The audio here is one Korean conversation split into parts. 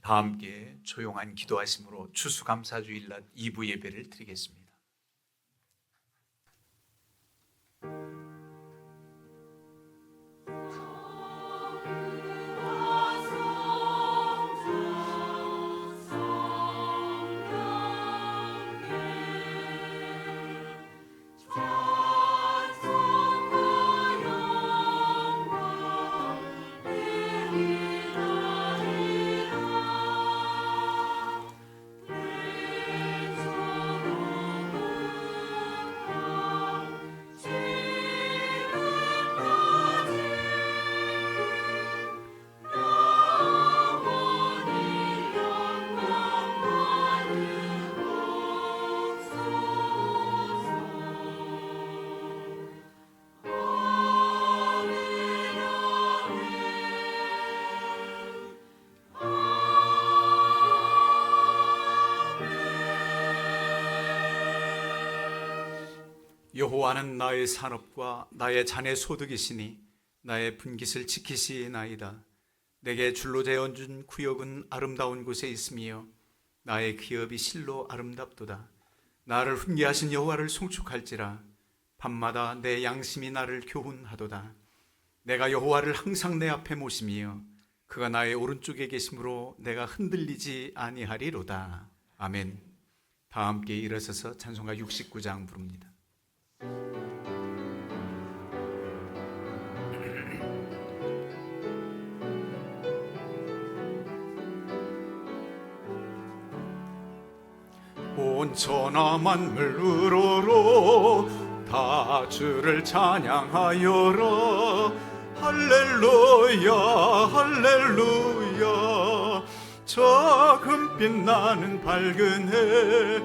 다 함께 조용한 기도하심으로 추수감사주일 낮 2부 예배를 드리겠습니다. 여호와는 나의 산업과 나의 자네 소득이시니 나의 분깃을 지키시나이다. 내게 줄로 재어준 구역은 아름다운 곳에 있으며 나의 기업이 실로 아름답도다. 나를 훈계하신 여호와를 송축할지라. 밤마다 내 양심이 나를 교훈하도다. 내가 여호와를 항상 내 앞에 모시며 그가 나의 오른쪽에 계심으로 내가 흔들리지 아니하리로다. 아멘. 다 함께 일어서서 찬송가 69장 부릅니다. 온 천하 만물 우러러 다 주를 찬양하여라. 할렐루야 할렐루야. 저 금빛 나는 밝은 해,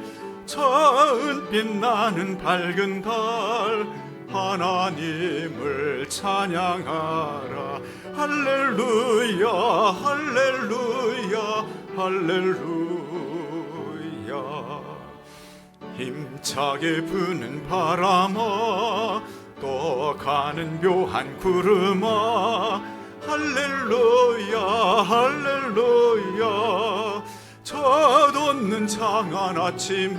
저 은빛 나는 밝은 달, 하나님을 찬양하라. 할렐루야 할렐루야 할렐루야. 힘차게 부는 바람아, 또 가는 묘한 구름아, 할렐루야 할렐루야. 저 돋는 장한 아침에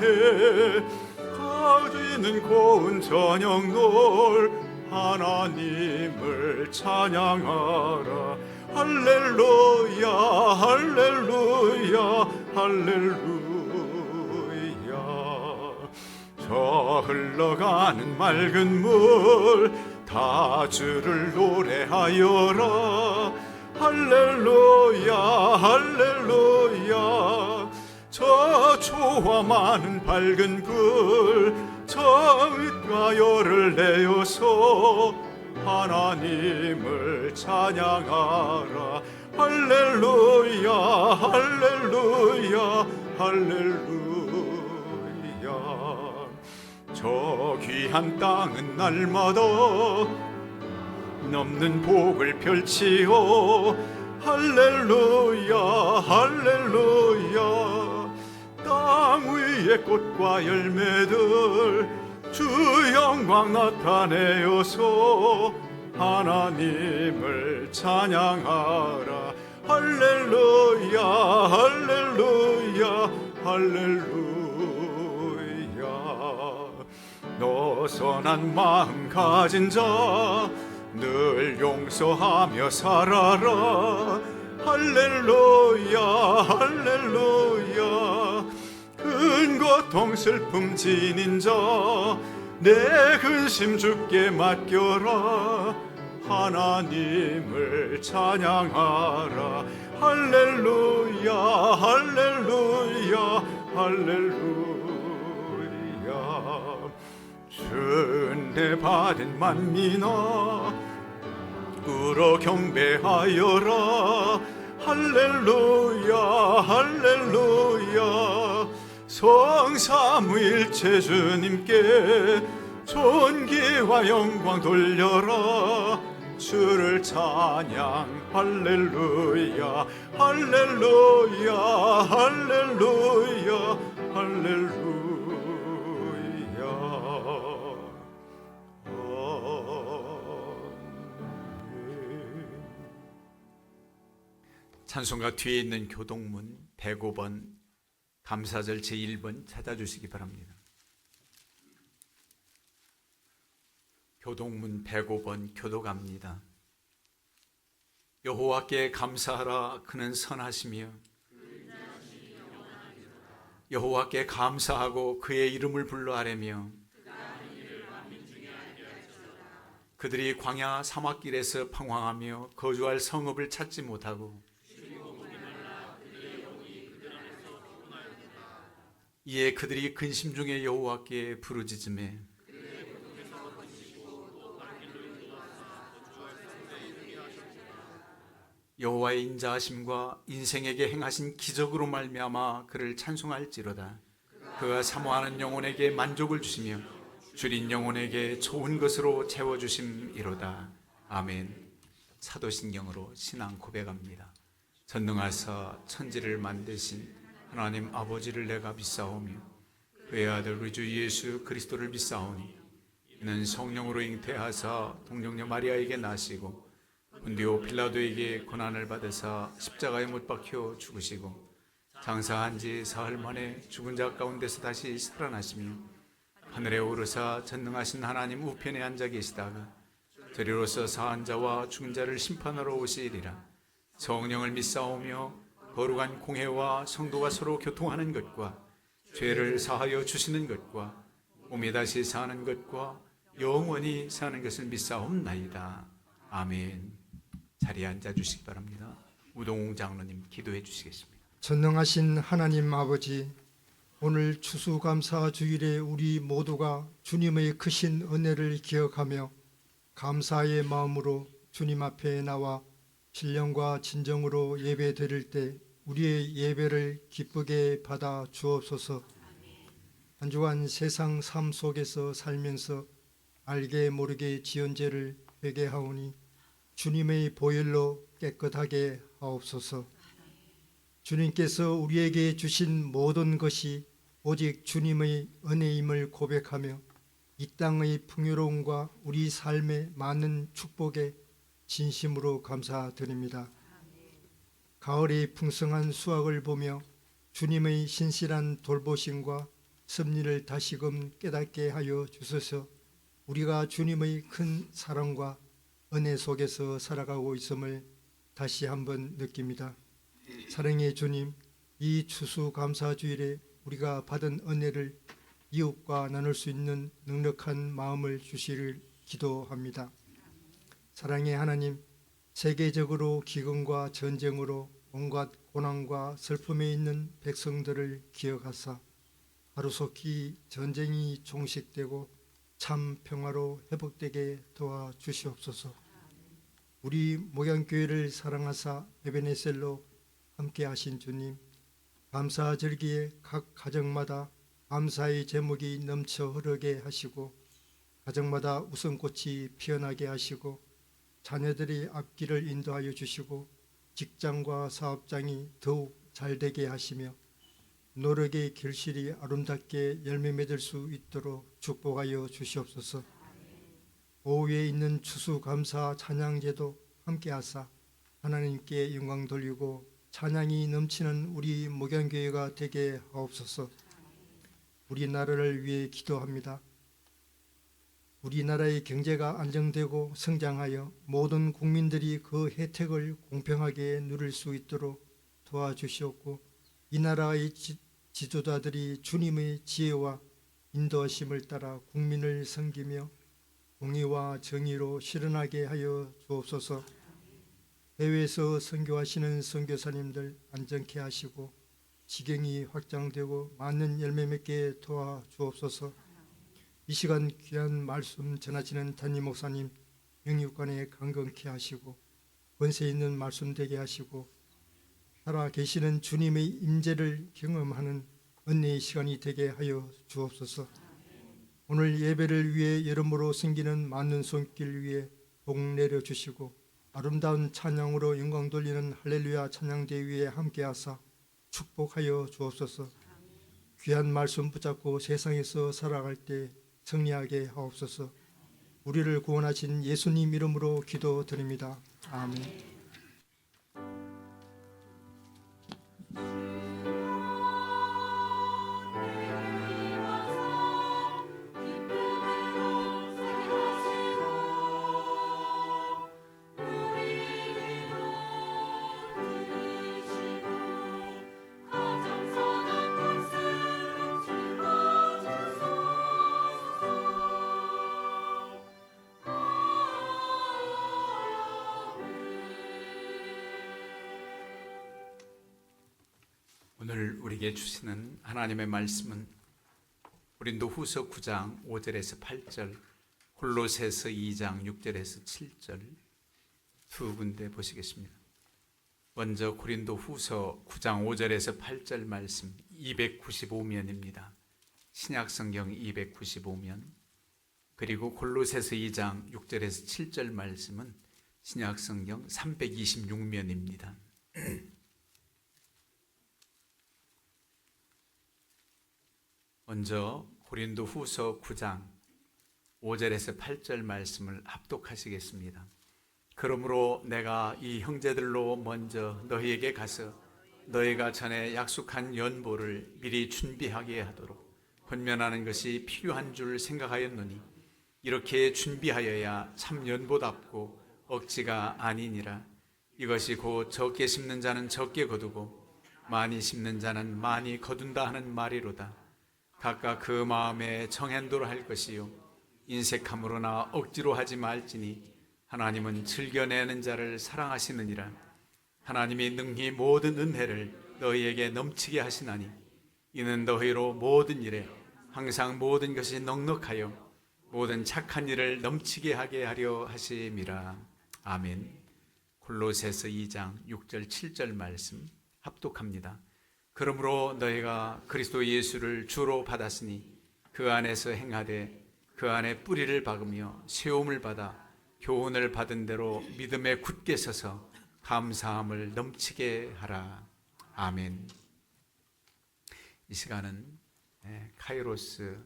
가지는 고운 저녁놀, 하나님을 찬양하라. 할렐루야 할렐루야 할렐루야. 저 흘러가는 맑은 물 다 주를 노래하여라. 할렐루야 할렐루야. 저 조화 많은 밝은 불, 저 빛과열을 내어서 하나님을 찬양하라. 할렐루야 할렐루야 할렐루야. 저 귀한 땅은 날마다 넘는 복을 펼치오. 할렐루야 할렐루야. 땅 위에 꽃과 열매들 주 영광 나타내어서 하나님을 찬양하라. 할렐루야 할렐루야 할렐루야. 너선한 마음 가진 자 늘 용서하며 살아라. 할렐루야 할렐루야. 큰 고통 슬픔 지닌 자 내 근심 주께 맡겨라. 하나님을 찬양하라. 할렐루야 할렐루야 할렐루야. 은혜 받은 만민아 울어 경배하여라. 할렐루야 할렐루야. 성삼위일체 주님께 존귀와 영광 돌려라. 주를 찬양 할렐루야 할렐루야 할렐루야 할렐루야. 찬송가 뒤에 있는 교동문 105번 감사절 제1번 찾아주시기 바랍니다. 교동문 105번 교도갑니다. 여호와께 감사하라. 그는 선하시며 여호와께 감사하고 그의 이름을 불러 아뢰며 그들이 광야 사막길에서 방황하며 거주할 성읍을 찾지 못하고 이에 그들이 근심 중에 여호와께 부르짖으매 여호와의 인자하심과 인생에게 행하신 기적으로 말미암아 그를 찬송할지로다. 그가 사모하는 영혼에게 만족을 주시며 줄인 영혼에게 좋은 것으로 채워주심이로다. 아멘. 사도신경으로 신앙 고백합니다. 전능하사 천지를 만드신 하나님 아버지를 내가 믿사오며 그의 아들 우리 주 예수 그리스도를 믿사오니 이는 성령으로 잉태하사 동정녀 마리아에게 나시고 본디오 빌라도에게 고난을 받으사 십자가에 못 박혀 죽으시고 장사한 지 사흘 만에 죽은 자 가운데서 다시 살아나시며 하늘에 오르사 전능하신 하나님 우편에 앉아 계시다가 저리로서 사한 자와 죽은 자를 심판하러 오시리라. 성령을 믿사오며 거룩한 공회와 성도가 서로 교통하는 것과 죄를 사하여 주시는 것과 몸이 다시 사는 것과 영원히 사는 것을 믿사옵나이다. 아멘. 자리에 앉아주시기 바랍니다. 우동웅 장로님 기도해 주시겠습니다. 전능하신 하나님 아버지, 오늘 추수감사 주일에 우리 모두가 주님의 크신 은혜를 기억하며 감사의 마음으로 주님 앞에 나와 신령과 진정으로 예배 드릴 때 우리의 예배를 기쁘게 받아 주옵소서. 한 주간 세상 삶 속에서 살면서 알게 모르게 지은 죄를 회개하오니 주님의 보혈로 깨끗하게 하옵소서. 주님께서 우리에게 주신 모든 것이 오직 주님의 은혜임을 고백하며 이 땅의 풍요로움과 우리 삶에 많은 축복에 진심으로 감사드립니다. 가을의 풍성한 수확을 보며 주님의 신실한 돌보심과 섭리를 다시금 깨닫게 하여 주소서. 우리가 주님의 큰 사랑과 은혜 속에서 살아가고 있음을 다시 한번 느낍니다. 사랑의 주님, 이 추수감사주일에 우리가 받은 은혜를 이웃과 나눌 수 있는 넉넉한 마음을 주시길 기도합니다. 사랑의 하나님, 세계적으로 기근과 전쟁으로 온갖 고난과 슬픔에 있는 백성들을 기억하사 하루속히 전쟁이 종식되고 참 평화로 회복되게 도와주시옵소서. 우리 목양교회를 사랑하사 에베네셀로 함께 하신 주님, 감사절기에 각 가정마다 감사의 제목이 넘쳐 흐르게 하시고 가정마다 웃음꽃이 피어나게 하시고 자녀들이 앞길을 인도하여 주시고 직장과 사업장이 더욱 잘되게 하시며 노력의 결실이 아름답게 열매 맺을 수 있도록 축복하여 주시옵소서. 오후에 있는 추수감사 찬양제도 함께하사 하나님께 영광 돌리고 찬양이 넘치는 우리 목양교회가 되게 하옵소서. 우리나라를 위해 기도합니다. 우리나라의 경제가 안정되고 성장하여 모든 국민들이 그 혜택을 공평하게 누릴 수 있도록 도와주시옵고 이 나라의 지도자들이 주님의 지혜와 인도하심을 따라 국민을 섬기며 공의와 정의로 실현하게 하여 주옵소서. 해외에서 선교하시는 선교사님들 안전케 하시고 지경이 확장되고 많은 열매 맺게 도와주옵소서. 이 시간 귀한 말씀 전하시는 담임 목사님 영육간에 강건케 하시고 권세 있는 말씀 되게 하시고 살아 계시는 주님의 임재를 경험하는 은혜의 시간이 되게 하여 주옵소서. 오늘 예배를 위해 여러모로 생기는 많은 손길 위에 복 내려주시고 아름다운 찬양으로 영광 돌리는 할렐루야 찬양대 위에 함께하사 축복하여 주옵소서. 귀한 말씀 붙잡고 세상에서 살아갈 때 승리하게 하옵소서. 우리를 구원하신 예수님 이름으로 기도드립니다. 아멘. 오늘 우리에게 주시는 하나님의 말씀은 고린도후서 9장 5절에서 8절, 골로새서 2장 6절에서 7절 두 군데 보시겠습니다. 먼저 고린도후서 9장 5절에서 8절 말씀 295면입니다. 신약성경 295면. 그리고 골로새서 2장 6절에서 7절 말씀은 신약성경 326면입니다. 먼저 고린도후서 9장 5절에서 8절 말씀을 합독하시겠습니다. 그러므로 내가 이 형제들로 먼저 너희에게 가서 너희가 전에 약속한 연보를 미리 준비하게 하도록 권면하는 것이 필요한 줄 생각하였노니 이렇게 준비하여야 참 연보답고 억지가 아니니라. 이것이 곧 적게 심는 자는 적게 거두고 많이 심는 자는 많이 거둔다 하는 말이로다. 각각 그 마음에 정한도로 할 것이요 인색함으로나 억지로 하지 말지니 하나님은 즐겨내는 자를 사랑하시느니라. 하나님이 능히 모든 은혜를 너희에게 넘치게 하시나니 이는 너희로 모든 일에 항상 모든 것이 넉넉하여 모든 착한 일을 넘치게 하게 하려 하심이라. 아멘. 골로새서 2장 6절 7절 말씀 합독합니다. 그러므로 너희가 그리스도 예수를 주로 받았으니 그 안에서 행하되 그 안에 뿌리를 박으며 세움을 받아 교훈을 받은 대로 믿음에 굳게 서서 감사함을 넘치게 하라. 아멘. 이 시간은 카이로스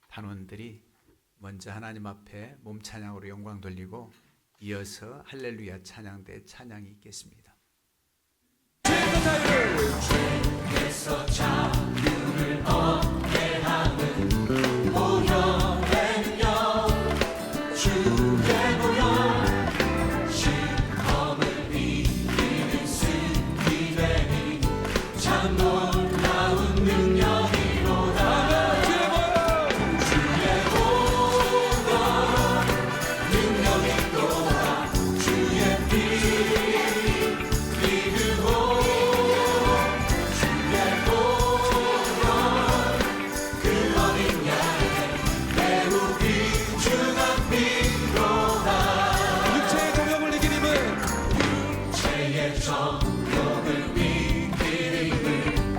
단원들이 먼저 하나님 앞에 몸 찬양으로 영광 돌리고 이어서 할렐루야 찬양대 찬양이 있겠습니다. 주께서 자유를 얻게 하는 보혈의 영 주의 보혈 시험을 이기는 승리 되니 참 놀라운 능력이로다. 주의 보혈 능력이 또한 주의 피 믿으고 정욕을 이기는 힘을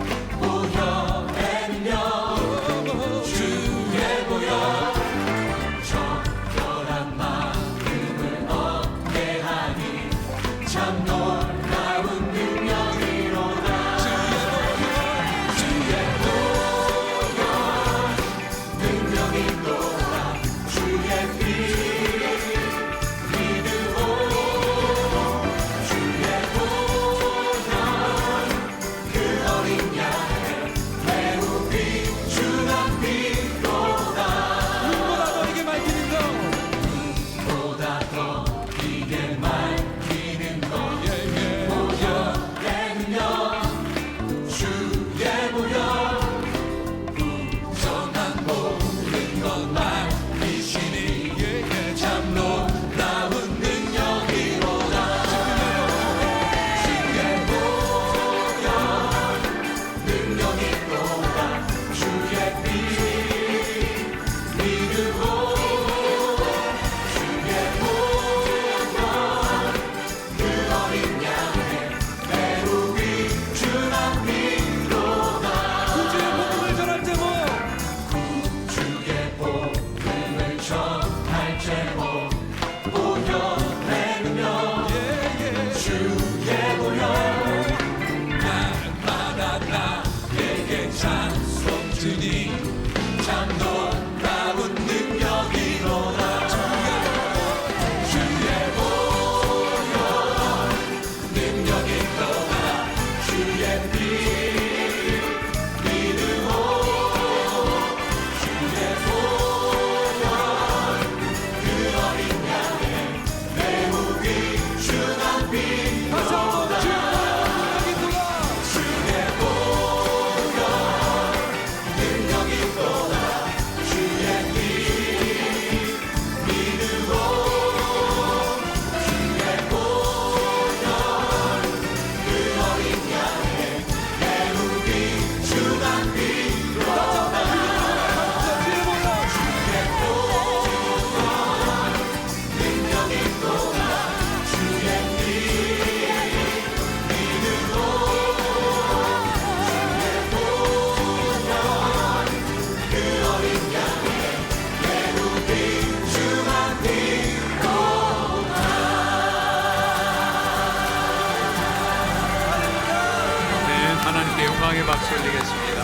영광의 박수 올리겠습니다.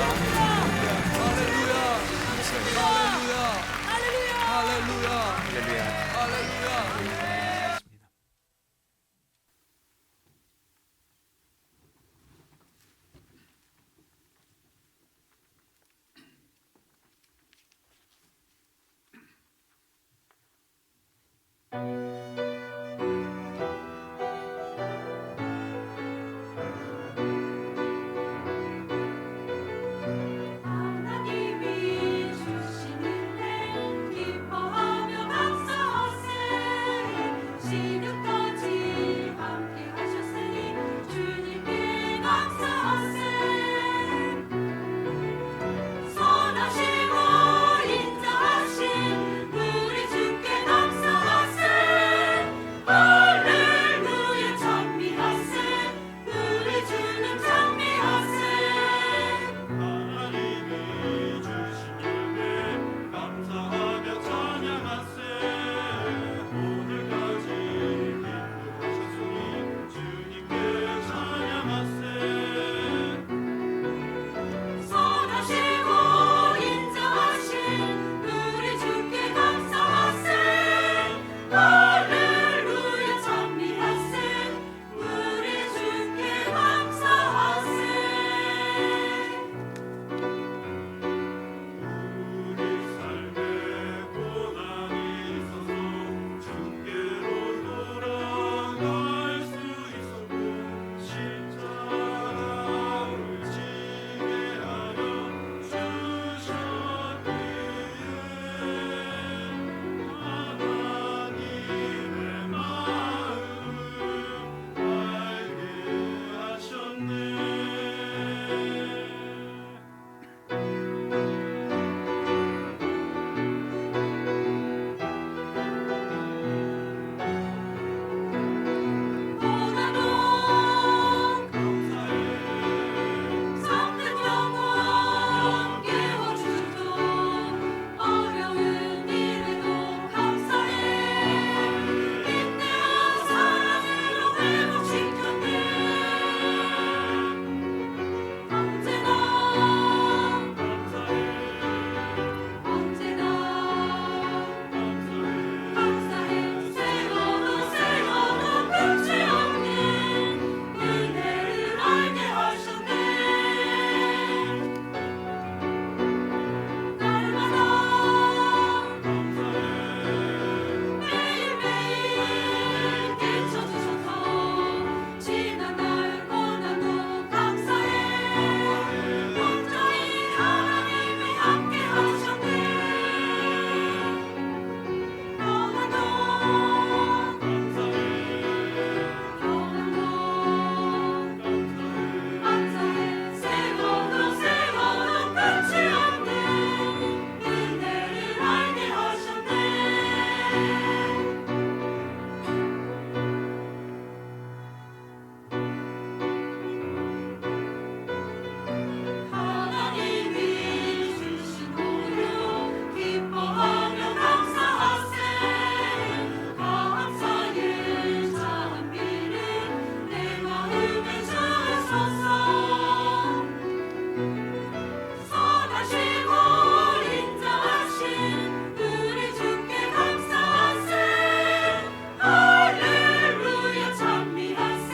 할렐루야. 할렐루야. 할렐루야. 할렐루야. 할렐루야. 하나님이 주시는 데 기뻐하며 감사하세. 시륙까지 함께 하셨으니 주님께 감사하세. 선하시고 인자하신 우리 주께 감사하세. 할렐루야 찬미하세. 우리 주님 찬미하세. 하나님이 주신 열매 감사하며 찬양하세. 오늘까지 인도하셨으니 주님께 찬양하세. 선하시고 인자하신 우리 주께 감사하세. 할렐루야 찬미하세. 우리 주께 감사하세. 우리 삶에 고난이 있어서 주께로 돌아갈 수 있었고 십자가를 지게 하여 주셨기에 하나님의 마음을 알게 하셨네. 고난도 감사해. 성는 영혼 깨워주셔도 어려운 일에도 감사해. 인내와 사랑으로 회복시켰네. 언제나 감사해. 세워도 끝이 없는 은혜를 알게 하셨네. 날마다 매일매일 깨쳐주셔서 지난 날 고난도 감사해. 온전히 하나님이 함께 하셨네. 감사해. 세워도 끝이 없는 은혜를 알게 하셨네. 하나님이 주신 오류 기뻐하며 감사하세. 감사의 찬미를 내 마음에 주소서. 선하시고 인자하신 우리 주께 감사하세. 할렐루야 찬미하세.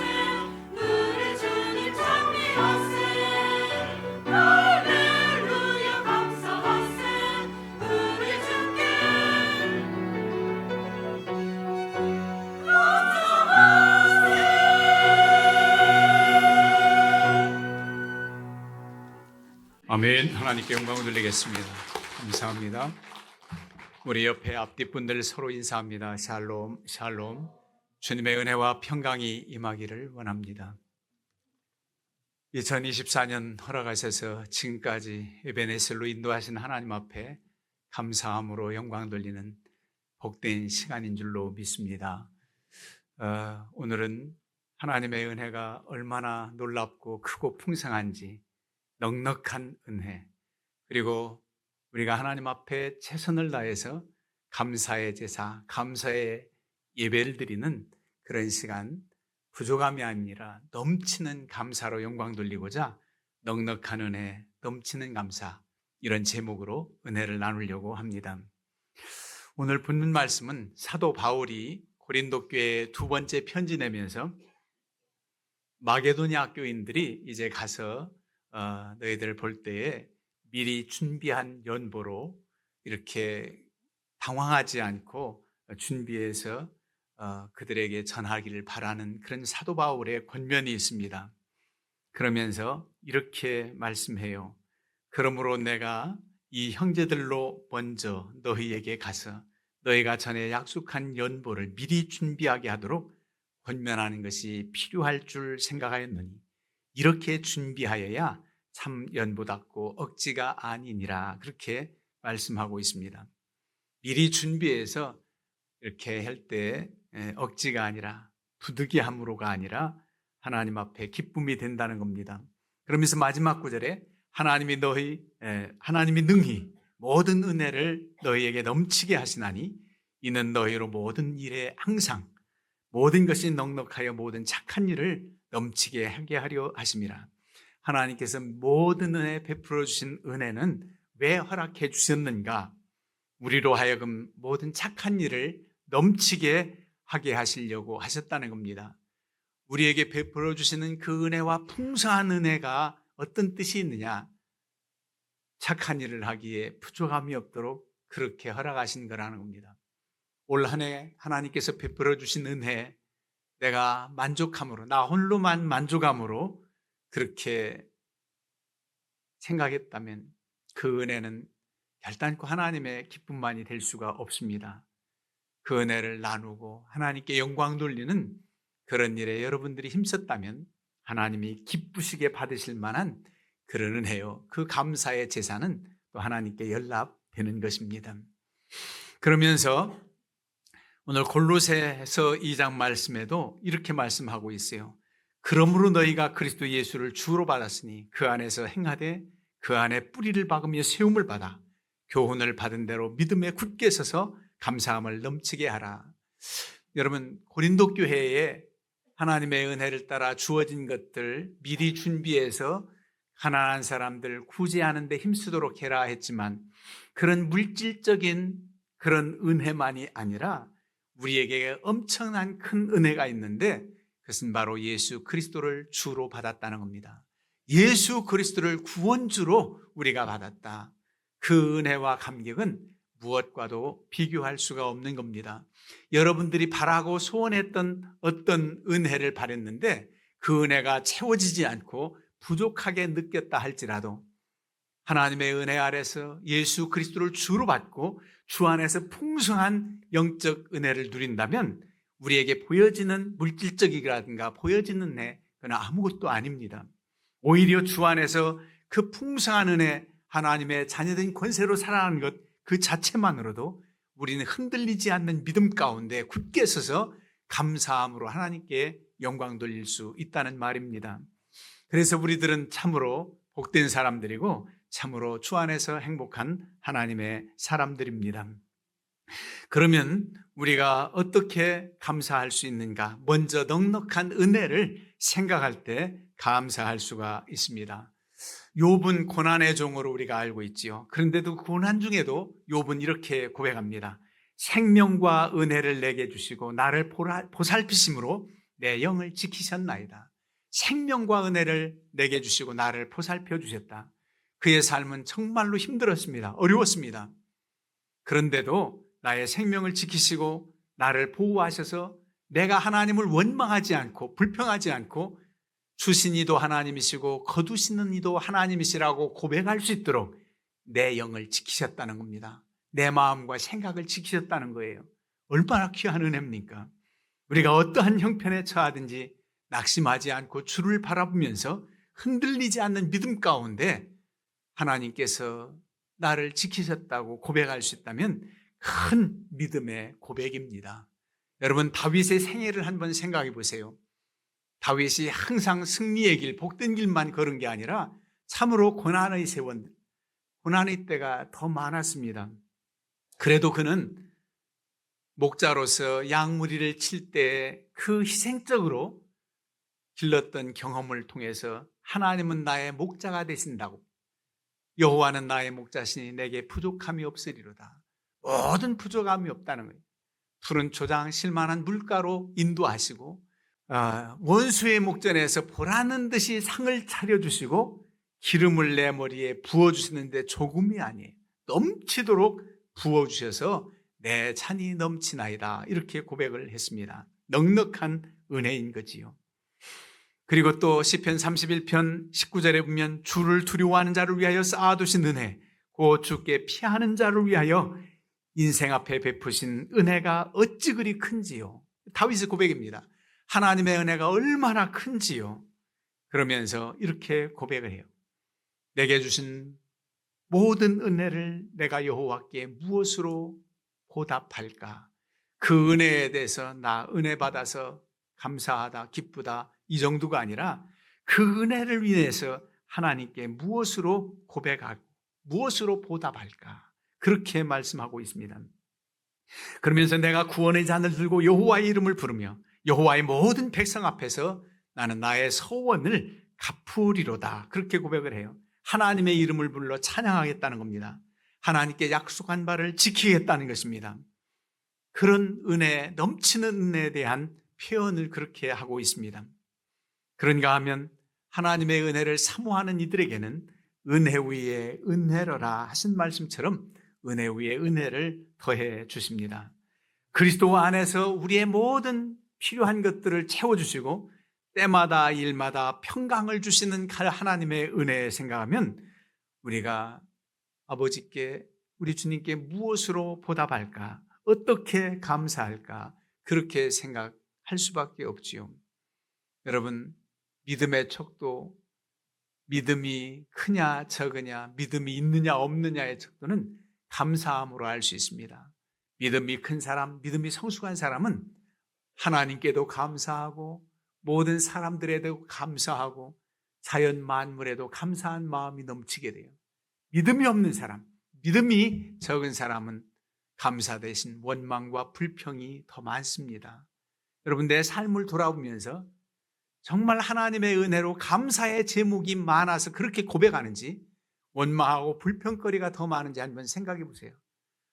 우리 주님 찬미하세. 할렐루야 감사하세. 우리 주께 아멘. 하나님께 영광을 돌리겠습니다. 감사합니다. 우리 옆에 앞뒤 분들 서로 인사합니다. 샬롬, 샬롬. 주님의 은혜와 평강이 임하기를 원합니다. 2024년 허락하셔서 지금까지 에베네셀로 인도하신 하나님 앞에 감사함으로 영광 돌리는 복된 시간인 줄로 믿습니다. 오늘은 하나님의 은혜가 얼마나 놀랍고 크고 풍성한지, 넉넉한 은혜, 그리고 우리가 하나님 앞에 최선을 다해서 감사의 제사, 감사의 예배를 드리는 그런 시간, 부족함이 아니라 넘치는 감사로 영광 돌리고자 넉넉한 은혜, 넘치는 감사, 이런 제목으로 은혜를 나누려고 합니다. 오늘 본문 말씀은 사도 바울이 고린도 교회에 두 번째 편지 내면서 마게도냐 교인들이 이제 가서 너희들 볼 때에 미리 준비한 연보로 이렇게 당황하지 않고 준비해서 그들에게 전하기를 바라는 그런 사도 바울의 권면이 있습니다. 그러면서 이렇게 말씀해요. 그러므로 내가 이 형제들로 먼저 너희에게 가서 너희가 전에 약속한 연보를 미리 준비하게 하도록 권면하는 것이 필요할 줄 생각하였느니 이렇게 준비하여야 참 연보답고 억지가 아니니라, 그렇게 말씀하고 있습니다. 미리 준비해서 이렇게 할 때 억지가 아니라 부득이함으로가 아니라 하나님 앞에 기쁨이 된다는 겁니다. 그러면서 마지막 구절에 하나님이 능히 모든 은혜를 너희에게 넘치게 하시나니 이는 너희로 모든 일에 항상 모든 것이 넉넉하여 모든 착한 일을 넘치게 하게 하려 하심이라. 하나님께서 모든 은혜 베풀어 주신 은혜는 왜 허락해 주셨는가? 우리로 하여금 모든 착한 일을 넘치게 하게 하시려고 하셨다는 겁니다. 우리에게 베풀어 주시는 그 은혜와 풍성한 은혜가 어떤 뜻이 있느냐? 착한 일을 하기에 부족함이 없도록 그렇게 허락하신 거라는 겁니다. 올 한 해 하나님께서 베풀어 주신 은혜, 내가 만족함으로, 나 홀로만 만족함으로 그렇게 생각했다면 그 은혜는 결단코 하나님의 기쁨만이 될 수가 없습니다. 그 은혜를 나누고 하나님께 영광 돌리는 그런 일에 여러분들이 힘썼다면 하나님이 기쁘시게 받으실 만한 그런 은혜요, 그 감사의 제사는 또 하나님께 연락되는 것입니다. 그러면서 오늘 골로새서 2장 말씀에도 이렇게 말씀하고 있어요. 그러므로 너희가 그리스도 예수를 주로 받았으니 그 안에서 행하되 그 안에 뿌리를 박으며 세움을 받아 교훈을 받은 대로 믿음에 굳게 서서 감사함을 넘치게 하라. 여러분, 고린도 교회에 하나님의 은혜를 따라 주어진 것들 미리 준비해서 가난한 사람들 구제하는 데 힘쓰도록 해라 했지만 그런 물질적인 그런 은혜만이 아니라 우리에게 엄청난 큰 은혜가 있는데 그것은 바로 예수 그리스도를 주로 받았다는 겁니다. 예수 그리스도를 구원주로 우리가 받았다. 그 은혜와 감격은 무엇과도 비교할 수가 없는 겁니다. 여러분들이 바라고 소원했던 어떤 은혜를 바랬는데 그 은혜가 채워지지 않고 부족하게 느꼈다 할지라도 하나님의 은혜 아래서 예수 그리스도를 주로 받고 주 안에서 풍성한 영적 은혜를 누린다면 우리에게 보여지는 물질적이라든가 보여지는 은혜, 그건 아무것도 아닙니다. 오히려 주 안에서 그 풍성한 은혜, 하나님의 자녀된 권세로 살아가는 것 그 자체만으로도 우리는 흔들리지 않는 믿음 가운데 굳게 서서 감사함으로 하나님께 영광 돌릴 수 있다는 말입니다. 그래서 우리들은 참으로 복된 사람들이고 참으로 주 안에서 행복한 하나님의 사람들입니다. 그러면 우리가 어떻게 감사할 수 있는가? 먼저 넉넉한 은혜를 생각할 때 감사할 수가 있습니다. 욥은 고난의 종으로 우리가 알고 있지요. 그런데도 고난 중에도 욥은 이렇게 고백합니다. 생명과 은혜를 내게 주시고 나를 보살피심으로 내 영을 지키셨나이다. 생명과 은혜를 내게 주시고 나를 보살펴 주셨다. 그의 삶은 정말로 힘들었습니다. 어려웠습니다. 그런데도 나의 생명을 지키시고 나를 보호하셔서 내가 하나님을 원망하지 않고 불평하지 않고 주신 이도 하나님이시고 거두시는 이도 하나님이시라고 고백할 수 있도록 내 영을 지키셨다는 겁니다. 내 마음과 생각을 지키셨다는 거예요. 얼마나 귀한 은혜입니까? 우리가 어떠한 형편에 처하든지 낙심하지 않고 주를 바라보면서 흔들리지 않는 믿음 가운데 하나님께서 나를 지키셨다고 고백할 수 있다면 큰 믿음의 고백입니다. 여러분, 다윗의 생애를 한번 생각해 보세요. 다윗이 항상 승리의 길, 복된 길만 걸은 게 아니라 참으로 고난의 때가 더 많았습니다. 그래도 그는 목자로서 양무리를 칠 때 그 희생적으로 길렀던 경험을 통해서 하나님은 나의 목자가 되신다고. 여호와는 나의 목자시니 내게 부족함이 없으리로다. 모든 부족함이 없다는 거예요. 푸른 초장 실만한 물가로 인도하시고 원수의 목전에서 보라는 듯이 상을 차려주시고 기름을 내 머리에 부어주시는데 조금이 아니에요. 넘치도록 부어주셔서 내 잔이 넘치나이다. 이렇게 고백을 했습니다. 넉넉한 은혜인 거지요. 그리고 또 시편 31편 19절에 보면 주를 두려워하는 자를 위하여 쌓아두신 은혜, 곧 주께 피하는 자를 위하여 인생 앞에 베푸신 은혜가 어찌 그리 큰지요. 다윗의 고백입니다. 하나님의 은혜가 얼마나 큰지요. 그러면서 이렇게 고백을 해요. 내게 주신 모든 은혜를 내가 여호와께 무엇으로 보답할까? 그 은혜에 대해서 나 은혜 받아서 감사하다, 기쁘다 이 정도가 아니라 그 은혜를 위해서 하나님께 무엇으로 고백하고 무엇으로 보답할까? 그렇게 말씀하고 있습니다. 그러면서 내가 구원의 잔을 들고 여호와의 이름을 부르며 여호와의 모든 백성 앞에서 나는 나의 소원을 갚으리로다. 그렇게 고백을 해요. 하나님의 이름을 불러 찬양하겠다는 겁니다. 하나님께 약속한 바를 지키겠다는 것입니다. 그런 은혜, 넘치는 은혜에 대한 표현을 그렇게 하고 있습니다. 그런가 하면 하나님의 은혜를 사모하는 이들에게는 은혜 위에 은혜로라 하신 말씀처럼 은혜 위에 은혜를 더해 주십니다. 그리스도 안에서 우리의 모든 필요한 것들을 채워주시고 때마다 일마다 평강을 주시는 하나님의 은혜 생각하면 우리가 아버지께 우리 주님께 무엇으로 보답할까? 어떻게 감사할까? 그렇게 생각할 수밖에 없지요. 여러분, 믿음의 척도, 믿음이 크냐 적으냐, 믿음이 있느냐 없느냐의 척도는 감사함으로 알 수 있습니다. 믿음이 큰 사람, 믿음이 성숙한 사람은 하나님께도 감사하고 모든 사람들에도 감사하고 자연 만물에도 감사한 마음이 넘치게 돼요. 믿음이 없는 사람, 믿음이 적은 사람은 감사 대신 원망과 불평이 더 많습니다. 여러분, 내 삶을 돌아보면서 정말 하나님의 은혜로 감사의 제목이 많아서 그렇게 고백하는지 원망하고 불평거리가 더 많은지 한번 생각해 보세요.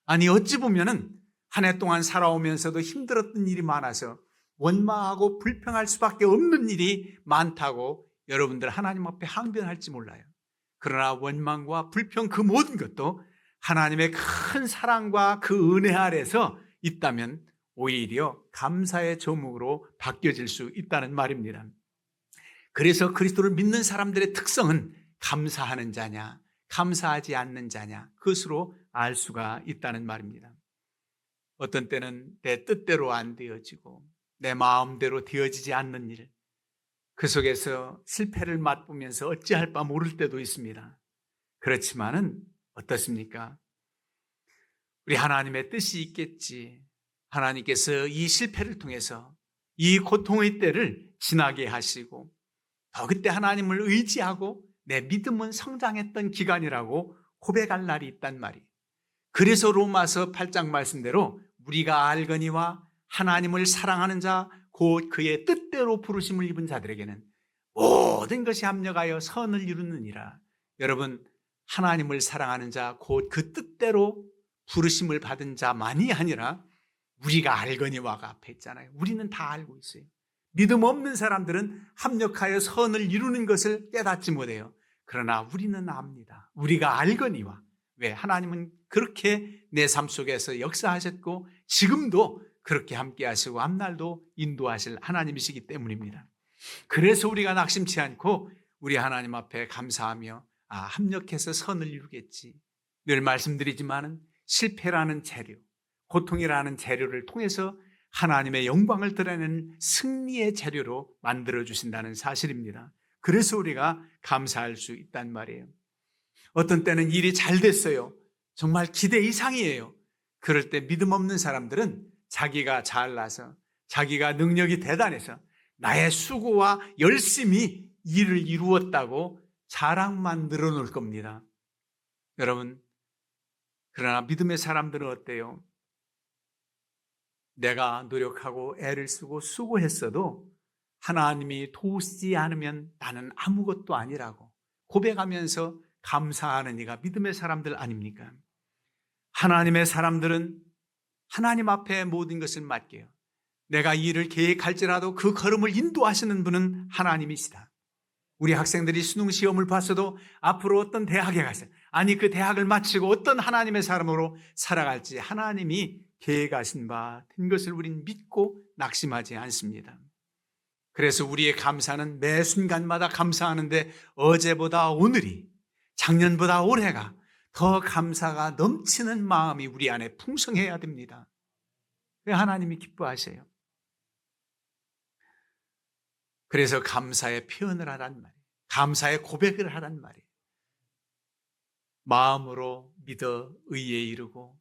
아니 어찌 보면은 한 해 동안 살아오면서도 힘들었던 일이 많아서 원망하고 불평할 수밖에 없는 일이 많다고 여러분들 하나님 앞에 항변할지 몰라요. 그러나 원망과 불평 그 모든 것도 하나님의 큰 사랑과 그 은혜 아래서 있다면 오히려 감사의 조목으로 바뀌어질 수 있다는 말입니다. 그래서 그리스도를 믿는 사람들의 특성은 감사하는 자냐, 감사하지 않는 자냐, 그것으로 알 수가 있다는 말입니다. 어떤 때는 내 뜻대로 안 되어지고 내 마음대로 되어지지 않는 일, 그 속에서 실패를 맛보면서 어찌할 바 모를 때도 있습니다. 그렇지만은 어떻습니까? 우리 하나님의 뜻이 있겠지. 하나님께서 이 실패를 통해서 이 고통의 때를 지나게 하시고 더 그때 하나님을 의지하고 내 믿음은 성장했던 기간이라고 고백할 날이 있단 말이에요. 그래서 로마서 8장 말씀대로 우리가 알거니와 하나님을 사랑하는 자 곧 그의 뜻대로 부르심을 입은 자들에게는 모든 것이 합력하여 선을 이루느니라. 여러분, 하나님을 사랑하는 자 곧 그 뜻대로 부르심을 받은 자만이 아니라 우리가 알거니와가 앞에 있잖아요. 우리는 다 알고 있어요. 믿음 없는 사람들은 합력하여 선을 이루는 것을 깨닫지 못해요. 그러나 우리는 압니다. 우리가 알거니와. 왜? 하나님은 그렇게 내 삶 속에서 역사하셨고 지금도 그렇게 함께 하시고 앞날도 인도하실 하나님이시기 때문입니다. 그래서 우리가 낙심치 않고 우리 하나님 앞에 감사하며 합력해서 선을 이루겠지. 늘 말씀드리지만은 실패라는 재료, 고통이라는 재료를 통해서 하나님의 영광을 드러내는 승리의 재료로 만들어주신다는 사실입니다. 그래서 우리가 감사할 수 있단 말이에요. 어떤 때는 일이 잘 됐어요. 정말 기대 이상이에요. 그럴 때 믿음 없는 사람들은 자기가 잘나서 자기가 능력이 대단해서 나의 수고와 열심히 일을 이루었다고 자랑만 늘어놓을 겁니다. 여러분, 그러나 믿음의 사람들은 어때요? 내가 노력하고 애를 쓰고 수고했어도 하나님이 도우시지 않으면 나는 아무것도 아니라고 고백하면서 감사하는 이가 믿음의 사람들 아닙니까? 하나님의 사람들은 하나님 앞에 모든 것을 맡겨요. 내가 이 일을 계획할지라도 그 걸음을 인도하시는 분은 하나님이시다. 우리 학생들이 수능 시험을 봤어도 앞으로 어떤 대학에 가서 아니 그 대학을 마치고 어떤 하나님의 사람으로 살아갈지 하나님이 계획하신 바 된 것을 우린 믿고 낙심하지 않습니다. 그래서 우리의 감사는 매 순간마다 감사하는데 어제보다 오늘이, 작년보다 올해가 더 감사가 넘치는 마음이 우리 안에 풍성해야 됩니다. 왜 하나님이 기뻐하세요? 그래서 감사의 표현을 하란 말이에요. 감사의 고백을 하란 말이에요. 마음으로 믿어 의에 이르고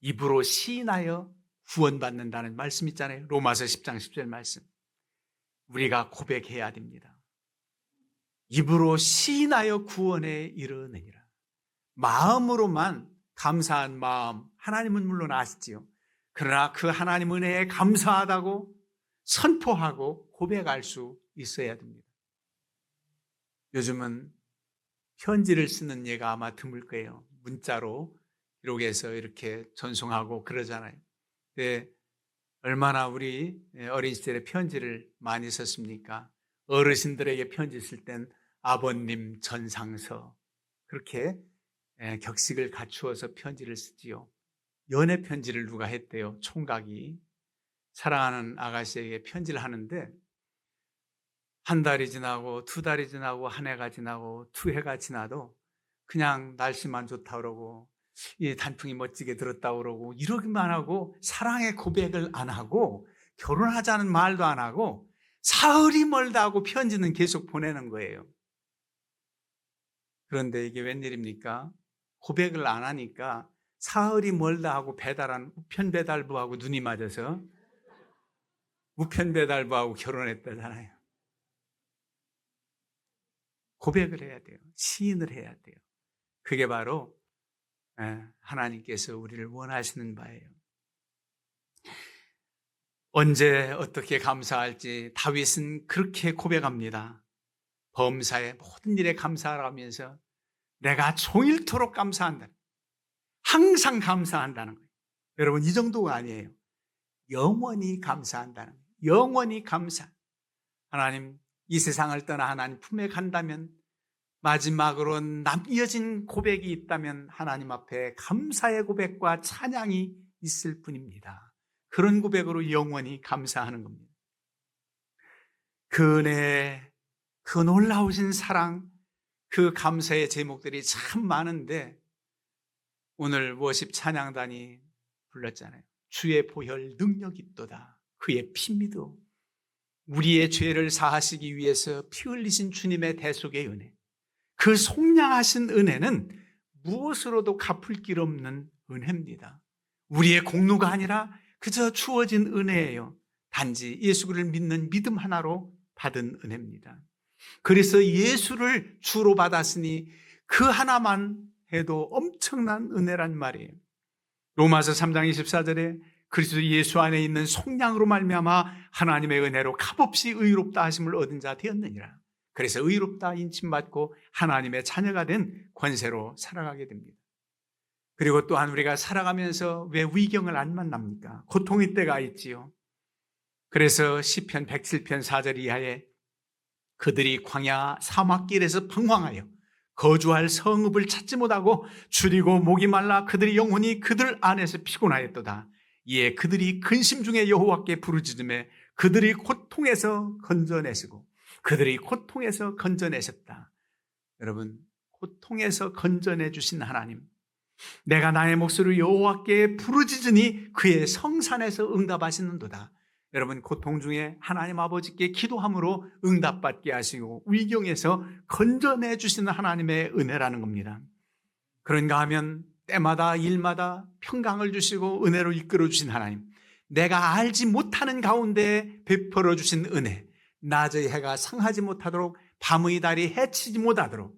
입으로 시인하여 구원받는다는 말씀 있잖아요. 로마서 10장 10절 말씀. 우리가 고백해야 됩니다. 입으로 시인하여 구원에 이르느니라. 마음으로만 감사한 마음, 하나님은 물론 아시지요. 그러나 그 하나님 은혜에 감사하다고 선포하고 고백할 수 있어야 됩니다. 요즘은 편지를 쓰는 예가 아마 드물 거예요. 문자로 기록해서 이렇게 전송하고 그러잖아요. 근데 얼마나 우리 어린 시절에 편지를 많이 썼습니까? 어르신들에게 편지 쓸 땐 아버님 전상서 그렇게 격식을 갖추어서 편지를 쓰지요. 연애 편지를 누가 했대요. 총각이 사랑하는 아가씨에게 편지를 하는데 한 달이 지나고 두 달이 지나고 한 해가 지나고 두 해가 지나도 그냥 날씨만 좋다 그러고 이 단풍이 멋지게 들었다 그러고 이러기만 하고 사랑의 고백을 안 하고 결혼하자는 말도 안 하고 사흘이 멀다 하고 편지는 계속 보내는 거예요. 그런데 이게 웬일입니까? 고백을 안 하니까 사흘이 멀다 하고 배달한 우편배달부하고 눈이 맞아서 우편배달부하고 결혼했다잖아요. 고백을 해야 돼요. 시인을 해야 돼요. 그게 바로 하나님께서 우리를 원하시는 바예요. 언제 어떻게 감사할지 다윗은 그렇게 고백합니다. 범사의 모든 일에 감사하라면서 내가 종일토록 감사한다. 항상 감사한다는 거예요. 여러분 이 정도가 아니에요. 영원히 감사한다는 거예요. 영원히 감사. 하나님 이 세상을 떠나 하나님 품에 간다면 마지막으로 남겨진 고백이 있다면 하나님 앞에 감사의 고백과 찬양이 있을 뿐입니다. 그런 고백으로 영원히 감사하는 겁니다. 그 은혜, 그 놀라우신 사랑, 그 감사의 제목들이 참 많은데 오늘 워십 찬양단이 불렀잖아요. 주의 보혈 능력 있도다. 그의 피미도 우리의 죄를 사하시기 위해서 피 흘리신 주님의 대속의 은혜, 그 속량하신 은혜는 무엇으로도 갚을 길 없는 은혜입니다. 우리의 공로가 아니라 그저 주어진 은혜예요. 단지 예수를 믿는 믿음 하나로 받은 은혜입니다. 그래서 예수를 주로 받았으니 그 하나만 해도 엄청난 은혜란 말이에요. 로마서 3장 24절에 그리스도 예수 안에 있는 속량으로 말미암아 하나님의 은혜로 값없이 의롭다 하심을 얻은 자 되었느니라. 그래서 의롭다 인침받고 하나님의 자녀가 된 권세로 살아가게 됩니다. 그리고 또한 우리가 살아가면서 왜 위경을 안 만납니까? 고통의 때가 있지요. 그래서 시편 107편 4절 이하에 그들이 광야 사막길에서 방황하여 거주할 성읍을 찾지 못하고 줄이고 목이 말라 그들이 영혼이 그들 안에서 피곤하였도다. 이에 그들이 근심 중에 여호와께 부르짖음에 그들이 고통에서 건져내시고 그들이 고통에서 건져내셨다. 여러분, 고통에서 건져내 주신 하나님, 내가 나의 목소리로 여호와께 부르짖으니 그의 성산에서 응답하시는도다. 여러분, 고통 중에 하나님 아버지께 기도함으로 응답받게 하시고 위경에서 건져내 주시는 하나님의 은혜라는 겁니다. 그런가 하면 때마다 일마다 평강을 주시고 은혜로 이끌어 주신 하나님, 내가 알지 못하는 가운데 베풀어 주신 은혜, 낮의 해가 상하지 못하도록 밤의 달이 해치지 못하도록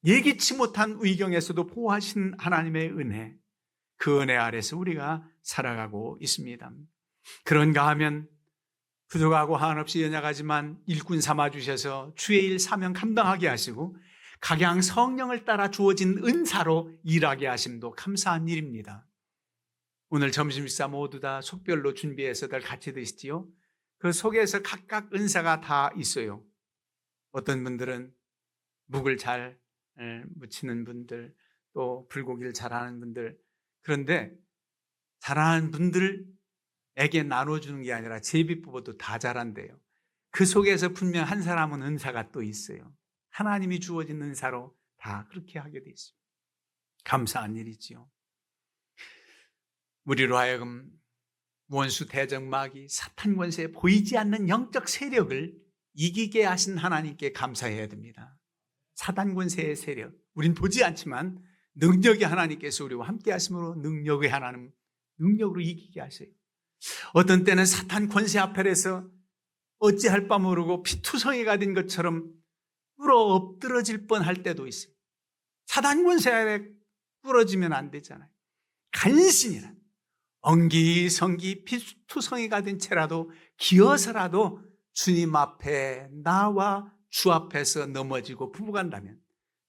예기치 못한 위경에서도 보호하신 하나님의 은혜, 그 은혜 아래서 우리가 살아가고 있습니다. 그런가 하면 부족하고 한없이 연약하지만 일꾼 삼아 주셔서 주의 일 사명 감당하게 하시고 각양 성령을 따라 주어진 은사로 일하게 하심도 감사한 일입니다. 오늘 점심 식사 모두 다 속별로 준비해서들 같이 드시지요. 그 속에서 각각 은사가 다 있어요. 어떤 분들은 묵을 잘 무치는 분들, 또 불고기를 잘하는 분들, 그런데 잘하는 분들에게 나눠주는 게 아니라 제비뽑아도 다 잘한대요. 그 속에서 분명 한 사람은 은사가 또 있어요. 하나님이 주어진 은사로 다 그렇게 하게 돼 있어요. 감사한 일이지요. 우리로 하여금 원수 대적마귀 사탄 권세에 보이지 않는 영적 세력을 이기게 하신 하나님께 감사해야 됩니다. 사단 권세의 세력, 우린 보지 않지만 능력이 하나님께서 우리와 함께 하심으로 능력의 하나님, 능력으로 이기게 하세요. 어떤 때는 사탄 권세 앞에서 어찌할 바 모르고 피투성이가 된 것처럼 꿇어 엎드러질 뻔할 때도 있어요. 사단 권세에 꿇어지면 안 되잖아요. 간신이라 엉기성기 피투성이가 된 채라도 기어서라도 주님 앞에 나와 주 앞에서 넘어지고 부부간다면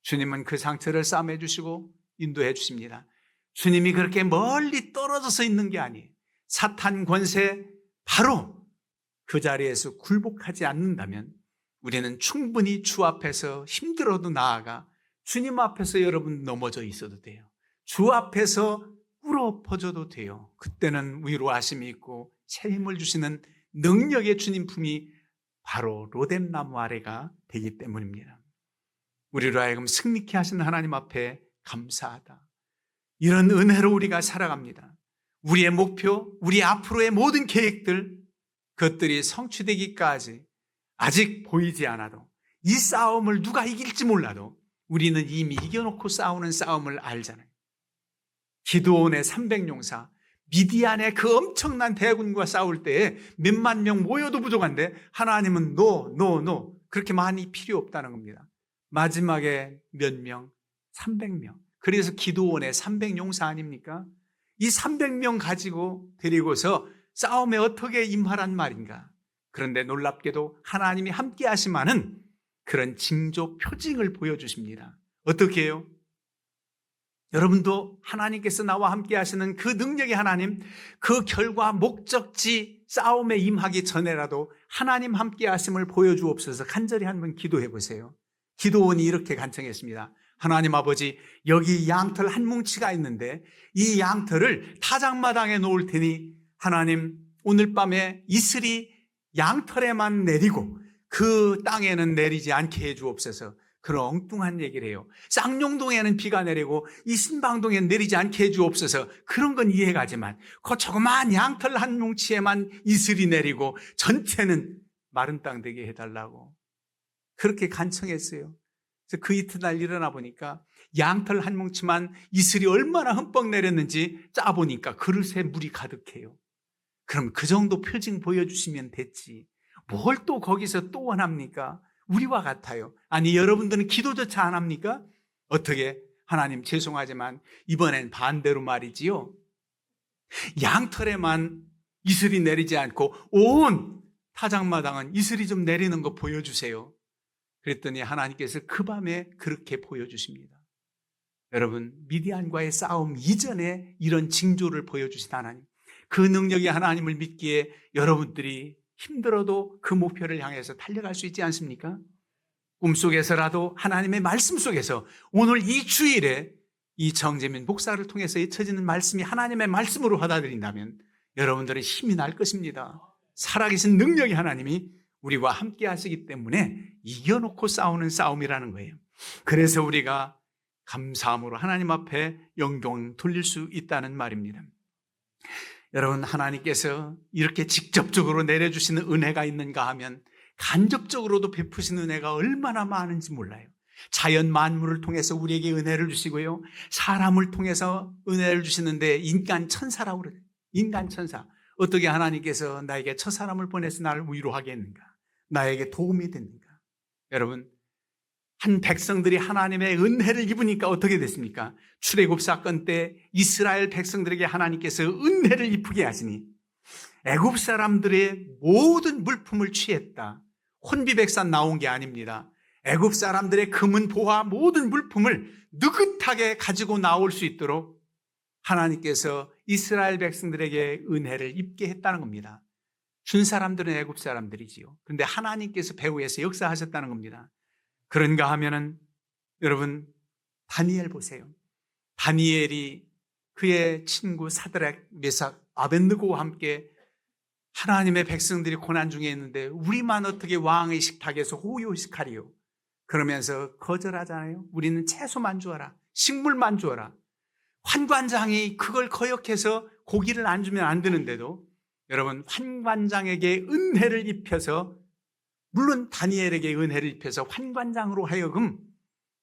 주님은 그 상처를 싸매 주시고 인도해 주십니다. 주님이 그렇게 멀리 떨어져서 있는 게 아니에요. 사탄 권세 바로 그 자리에서 굴복하지 않는다면 우리는 충분히 주 앞에서 힘들어도 나아가 주님 앞에서 여러분 넘어져 있어도 돼요. 주 앞에서 꿇어퍼져도 돼요. 그때는 위로하심이 있고 새 힘을 주시는 능력의 주님 품이 바로 로뎀나무 아래가 되기 때문입니다. 우리로 하여금 승리케 하신 하나님 앞에 감사하다. 이런 은혜로 우리가 살아갑니다. 우리의 목표, 우리 앞으로의 모든 계획들, 그것들이 성취되기까지 아직 보이지 않아도 이 싸움을 누가 이길지 몰라도 우리는 이미 이겨놓고 싸우는 싸움을 알잖아요. 기드온의 300용사, 미디안의 그 엄청난 대군과 싸울 때에 몇만 명 모여도 부족한데 하나님은 노 그렇게 많이 필요 없다는 겁니다. 마지막에 몇 명? 300명. 그래서 기드온의 300용사 아닙니까? 이 300명 가지고 데리고서 싸움에 어떻게 임하란 말인가? 그런데 놀랍게도 하나님이 함께 하시마는 그런 징조 표징을 보여주십니다. 어떻게 해요? 여러분도 하나님께서 나와 함께 하시는 그 능력의 하나님, 그 결과 목적지 싸움에 임하기 전에라도 하나님 함께 하심을 보여주옵소서. 간절히 한번 기도해 보세요. 기도원이 이렇게 간청했습니다. 하나님 아버지, 여기 양털 한 뭉치가 있는데 이 양털을 타작마당에 놓을 테니 하나님 오늘 밤에 이슬이 양털에만 내리고 그 땅에는 내리지 않게 해주옵소서. 그런 엉뚱한 얘기를 해요. 쌍용동에는 비가 내리고 이 신방동에 내리지 않게 해주옵소서. 그런 건 이해가지만 그 조그만 양털 한 뭉치에만 이슬이 내리고 전체는 마른 땅 되게 해달라고 그렇게 간청했어요. 그래서 그 이튿날 일어나 보니까 양털 한 뭉치만 이슬이 얼마나 흠뻑 내렸는지 짜보니까 그릇에 물이 가득해요. 그럼 그 정도 표징 보여주시면 됐지. 뭘 또 거기서 또 원합니까? 우리와 같아요. 아니 여러분들은 기도조차 안 합니까? 어떻게? 하나님 죄송하지만 이번엔 반대로 말이지요. 양털에만 이슬이 내리지 않고 온 타작마당은 이슬이 좀 내리는 거 보여주세요. 그랬더니 하나님께서 그 밤에 그렇게 보여주십니다. 여러분, 미디안과의 싸움 이전에 이런 징조를 보여주신 하나님, 그 능력의 하나님을 믿기에 여러분들이 힘들어도 그 목표를 향해서 달려갈 수 있지 않습니까? 꿈속에서라도 하나님의 말씀 속에서 오늘 이 주일에 이 정재민 목사를 통해서 잊혀지는 말씀이 하나님의 말씀으로 받아들인다면 여러분들은 힘이 날 것입니다. 살아계신 능력의 하나님이 우리와 함께 하시기 때문에 이겨놓고 싸우는 싸움이라는 거예요. 그래서 우리가 감사함으로 하나님 앞에 영광 돌릴 수 있다는 말입니다. 여러분, 하나님께서 이렇게 직접적으로 내려주시는 은혜가 있는가 하면 간접적으로도 베푸시는 은혜가 얼마나 많은지 몰라요. 자연 만물을 통해서 우리에게 은혜를 주시고요, 사람을 통해서 은혜를 주시는데 인간 천사라고 그래요. 인간 천사. 어떻게 하나님께서 나에게 첫사람을 보내서 나를 위로하겠는가, 나에게 도움이 됐는가? 여러분, 한 백성들이 하나님의 은혜를 입으니까 어떻게 됐습니까? 출애굽 사건 때 이스라엘 백성들에게 하나님께서 은혜를 입히게 하시니 애굽 사람들의 모든 물품을 취했다. 혼비백산 나온 게 아닙니다. 애굽 사람들의 금은 보화 모든 물품을 느긋하게 가지고 나올 수 있도록 하나님께서 이스라엘 백성들에게 은혜를 입게 했다는 겁니다. 준 사람들은 애굽 사람들이지요. 그런데 하나님께서 배후에서 역사하셨다는 겁니다. 그런가 하면은 여러분 다니엘 보세요. 다니엘이 그의 친구 사드락, 메삭, 아벳느고와 함께 하나님의 백성들이 고난 중에 있는데 우리만 어떻게 왕의 식탁에서 호요식하리요? 그러면서 거절하잖아요. 우리는 채소만 주어라. 식물만 주어라. 환관장이 그걸 거역해서 고기를 안 주면 안 되는데도 여러분 환관장에게 은혜를 입혀서 물론 다니엘에게 은혜를 입혀서 환관장으로 하여금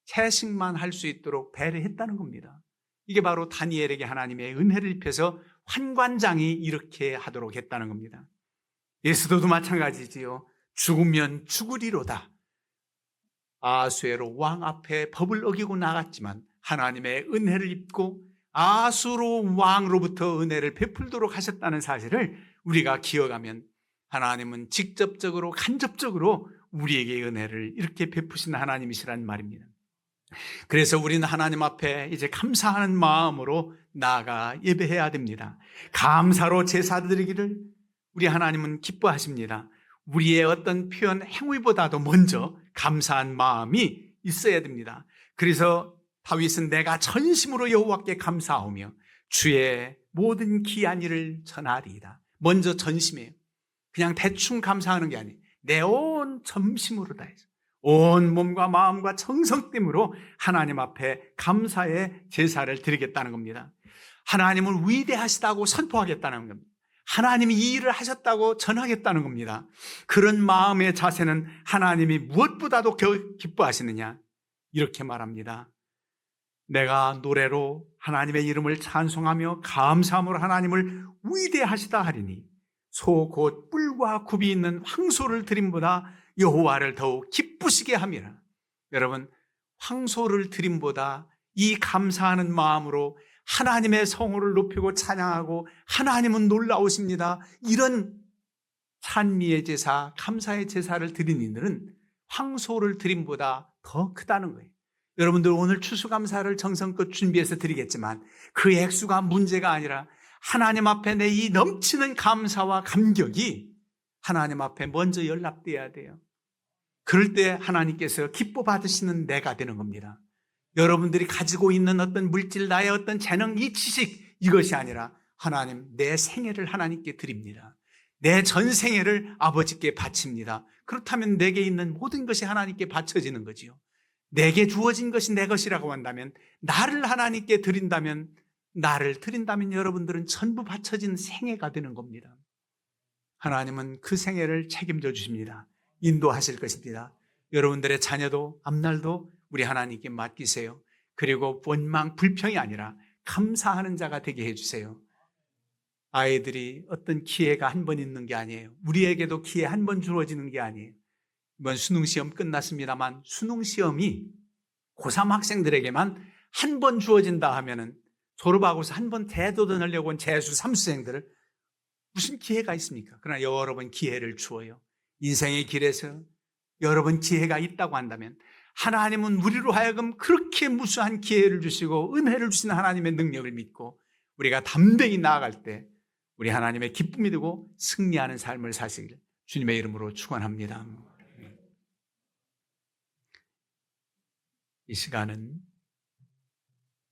채식만 할 수 있도록 배려했다는 겁니다. 이게 바로 다니엘에게 하나님의 은혜를 입혀서 환관장이 이렇게 하도록 했다는 겁니다. 예수도도 마찬가지지요. 죽으면 죽으리로다. 아수에로 왕 앞에 법을 어기고 나갔지만 하나님의 은혜를 입고 아수로 왕으로부터 은혜를 베풀도록 하셨다는 사실을 우리가 기억하면 하나님은 직접적으로 간접적으로 우리에게 은혜를 이렇게 베푸신 하나님이시라는 말입니다. 그래서 우리는 하나님 앞에 이제 감사하는 마음으로 나아가 예배해야 됩니다. 감사로 제사 드리기를 우리 하나님은 기뻐하십니다. 우리의 어떤 표현 행위보다도 먼저 감사한 마음이 있어야 됩니다. 그래서 다윗은 내가 전심으로 여호와께 감사하며 주의 모든 기한 일을 전하리이다. 먼저 전심이에요. 그냥 대충 감사하는 게 아니에요. 내 온 전심으로 다해서 온 몸과 마음과 정성됨으로 하나님 앞에 감사의 제사를 드리겠다는 겁니다. 하나님을 위대하시다고 선포하겠다는 겁니다. 하나님이 이 일을 하셨다고 전하겠다는 겁니다. 그런 마음의 자세는 하나님이 무엇보다도 기뻐하시느냐? 이렇게 말합니다. 내가 노래로 하나님의 이름을 찬송하며 감사함으로 하나님을 위대하시다 하리니 소 곧 뿔과 굽이 있는 황소를 드림보다 여호와를 더욱 기쁘시게 함이라. 여러분, 황소를 드림보다 이 감사하는 마음으로 하나님의 성호를 높이고 찬양하고 하나님은 놀라우십니다. 이런 찬미의 제사, 감사의 제사를 드린 이들은 황소를 드림보다 더 크다는 거예요. 여러분들 오늘 추수감사를 정성껏 준비해서 드리겠지만 그 액수가 문제가 아니라 하나님 앞에 내 이 넘치는 감사와 감격이 하나님 앞에 먼저 연락돼야 돼요. 그럴 때 하나님께서 기뻐 받으시는 내가 되는 겁니다. 여러분들이 가지고 있는 어떤 물질, 나의 어떤 재능, 이 지식, 이것이 아니라 하나님, 내 생애를 하나님께 드립니다. 내 전생애를 아버지께 바칩니다. 그렇다면 내게 있는 모든 것이 하나님께 바쳐지는 거지요. 내게 주어진 것이 내 것이라고 한다면, 나를 하나님께 드린다면 여러분들은 전부 바쳐진 생애가 되는 겁니다. 하나님은 그 생애를 책임져 주십니다. 인도하실 것입니다. 여러분들의 자녀도 앞날도 우리 하나님께 맡기세요. 그리고 원망, 불평이 아니라 감사하는 자가 되게 해주세요. 아이들이 어떤 기회가 한 번 있는 게 아니에요. 우리에게도 기회 한 번 주어지는 게 아니에요. 이번 수능시험 끝났습니다만 수능시험이 고3 학생들에게만 한 번 주어진다 하면은 졸업하고서 한 번 대도전하려고 온 재수 3수생들을 무슨 기회가 있습니까? 그러나 여러 번 기회를 주어요. 인생의 길에서 여러 번 기회가 있다고 한다면 하나님은 우리로 하여금 그렇게 무수한 기회를 주시고 은혜를 주시는 하나님의 능력을 믿고 우리가 담대히 나아갈 때 우리 하나님의 기쁨이 되고 승리하는 삶을 사시길 주님의 이름으로 축원합니다. 이 시간은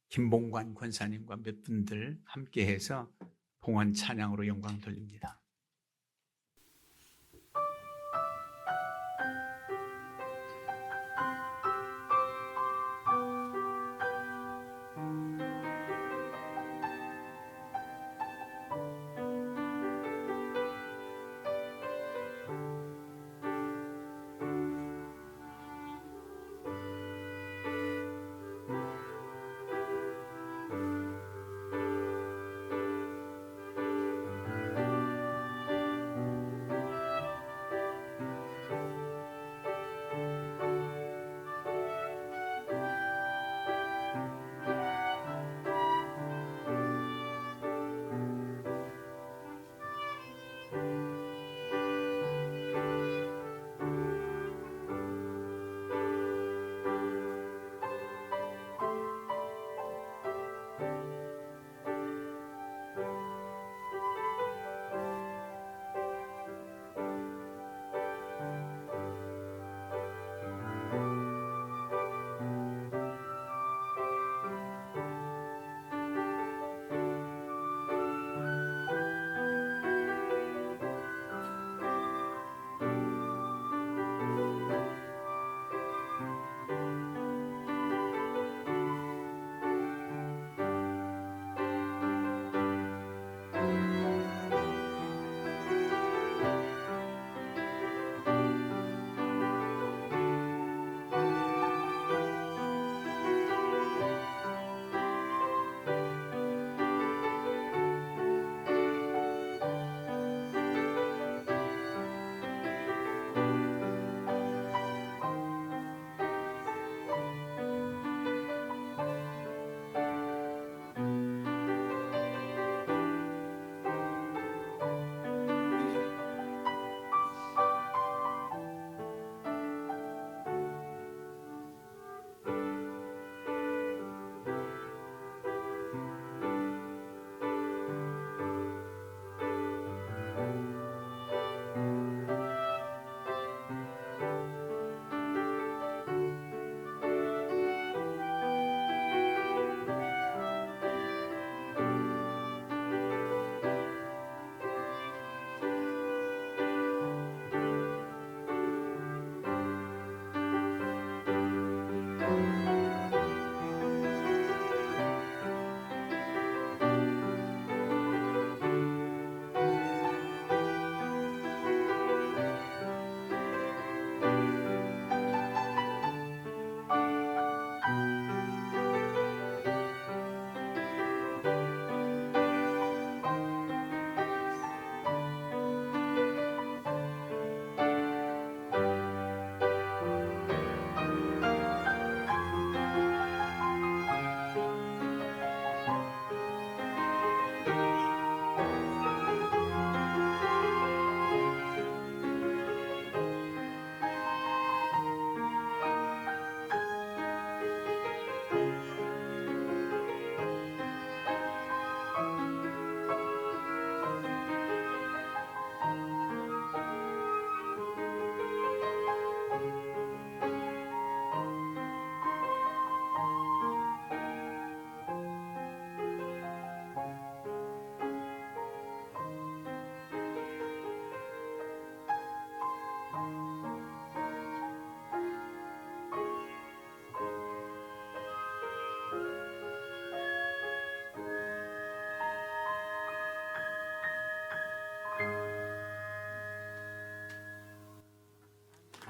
김봉관 권사님과 몇 분들 함께해서 봉헌 찬양으로 영광 돌립니다.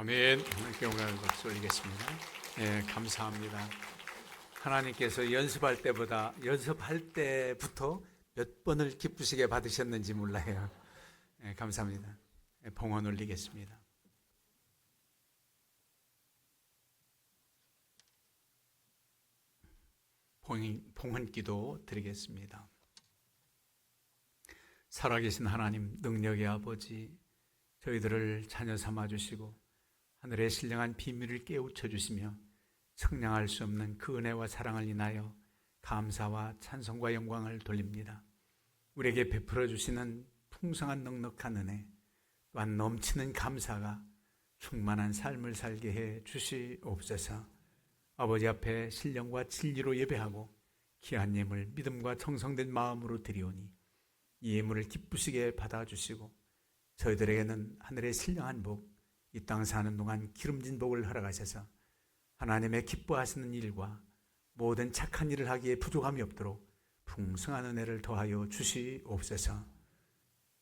아멘. 하나님께 영광을 박수 올리겠습니다. 예, 감사합니다. 하나님께서 연습할 때부터 몇 번을 기쁘시게 받으셨는지 몰라요. 예, 감사합니다. 예, 봉헌 올리겠습니다. 봉헌 기도 드리겠습니다. 살아계신 하나님, 능력의 아버지, 저희들을 자녀 삼아 주시고 하늘의 신령한 비밀을 깨우쳐 주시며 측량할 수 없는 그 은혜와 사랑을 인하여 감사와 찬송과 영광을 돌립니다. 우리에게 베풀어 주시는 풍성한 넉넉한 은혜, 또한 넘치는 감사가 충만한 삶을 살게 해 주시옵소서. 아버지 앞에 신령과 진리로 예배하고 귀한 예물 믿음과 정성된 마음으로 드리오니 이 예물을 기쁘시게 받아주시고 저희들에게는 하늘의 신령한 복, 이 땅 사는 동안 기름진 복을 허락하셔서 하나님의 기뻐하시는 일과 모든 착한 일을 하기에 부족함이 없도록 풍성한 은혜를 더하여 주시옵소서.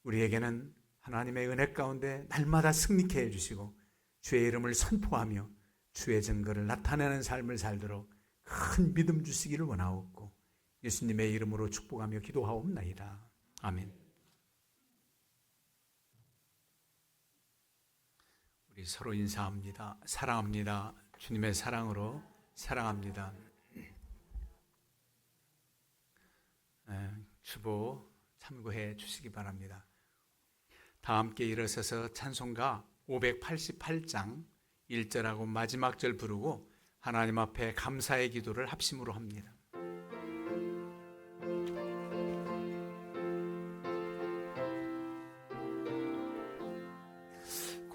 우리에게는 하나님의 은혜 가운데 날마다 승리케 해주시고 주의 이름을 선포하며 주의 증거를 나타내는 삶을 살도록 큰 믿음 주시기를 원하옵고 예수님의 이름으로 축복하며 기도하옵나이다. 아멘. 우리 서로 인사합니다. 사랑합니다. 주님의 사랑으로 사랑합니다. 주보 참고해 주시기 바랍니다. 다 함께 일어서서 찬송가 588장 1절하고 마지막 절 부르고 하나님 앞에 감사의 기도를 합심으로 합니다.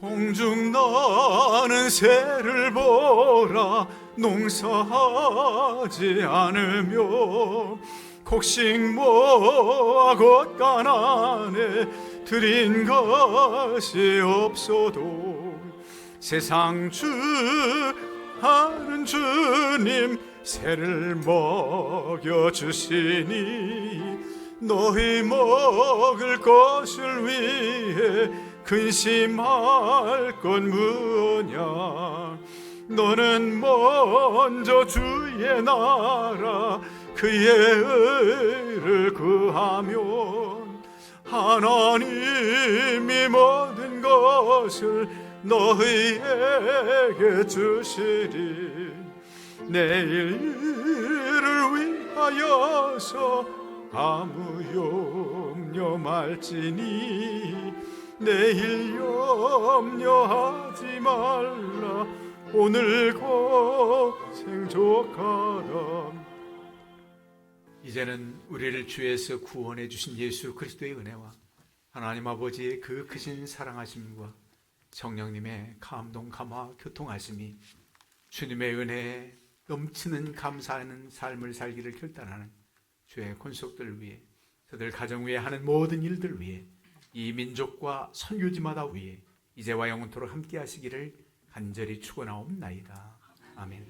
공중 나는 새를 보라 농사하지 않으며 곡식 모아 곳간안에 들인 것이 없어도 세상 주 하는 주님 새를 먹여주시니 너희 먹을 것을 위해 근심할 건 무엇냐. 너는 먼저 주의 나라 그의 의를 구하면 하나님이 모든 것을 너희에게 주시리. 내일 일을 위하여서 아무 염려 말지니 내일 염려하지 말라. 오늘 고생 족하다. 이제는 우리를 주에서 구원해 주신 예수 그리스도의 은혜와 하나님 아버지의 그 크신 사랑하심과 성령님의 감동 감화 교통하심이 주님의 은혜에 넘치는 감사하는 삶을 살기를 결단하는 주의 권속들 위해 저들 가정 위에 하는 모든 일들 위해 이 민족과 선교지마다 위해 이제와 영원토록 함께 하시기를 간절히 축원하옵나이다. 아멘.